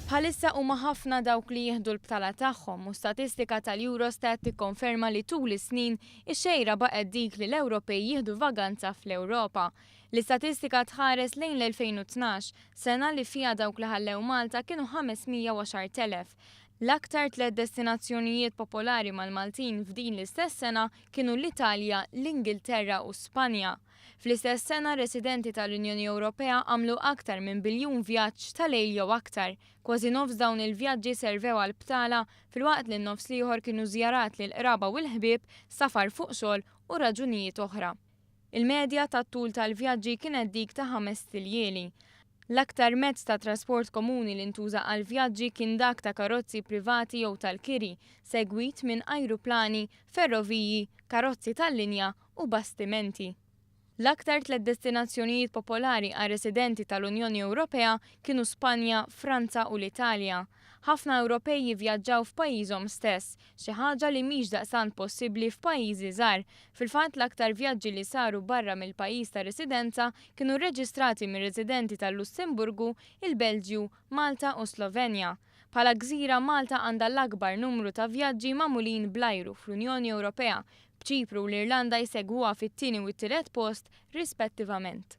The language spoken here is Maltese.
Bħalissa huma ħafna dawk li jieħdu l-btala tagħhom u statistika tal-Eurostat tikkonferma li tul is-snin ix-xejra baqgħet dik li l-Ewropej jieħdu vaganza fl-Ewropa. L-istatistika tħares lejn l-2012, sena li fiha dawk li ħallew Malta kienu 510,000. L-aktar 3 destinazzjonijiet popolari mal-Maltin f'din l-istess sena kienu l-Italja, l-Ingilterra u Spanja. Fl-istess sena residenti tal-Unjoni Ewropea għamlu aktar minn biljun vjaġġ tal-lejl jew aktar. Kważi nofs dawn il-vjaġġi servew għal btala fil-waqt li n-nofs liħor kienu żjarat lil qraba u l-ħbieb, safar fuq xogħol u raġunijiet oħra. Il-medja tat-tul tal-vjaġġi kienet dik ta' 5 stiljeli. L-aktar mezz ta' trasport komuni li ntuża għal vjaġġi kien dak ta' karozzi privati jew tal-kiri, segwit minn ajruplani, ferroviji, karozzi tal-linja u bastimenti. L-aktar 3 destinazzjonijiet popolari għal residenti tal-Unjoni Ewropea kienu Spanja, Franza u l-Italja. Ħafna Ewropej jivvjaġġaw f'pajjiżhom stess, xi ħaġa li mhix daqsant possibbli f'pajjiżi żgħar. Fil-fatt l-aktar vjaġġi li saru barra mill-pajjiż ta' residenza kienu rreġistrati mir residenti tal-Lussemburgu, il-Belġju, Malta u Slovenja. Bħala gżira Malta għandha l-akbar numru ta' vjaġġi magħmulin bl-ajru fl-Unjoni Ewropea, b'Ċipru u l-Irlanda jsegwuha fit-tieni u t-tielet post rispettivament.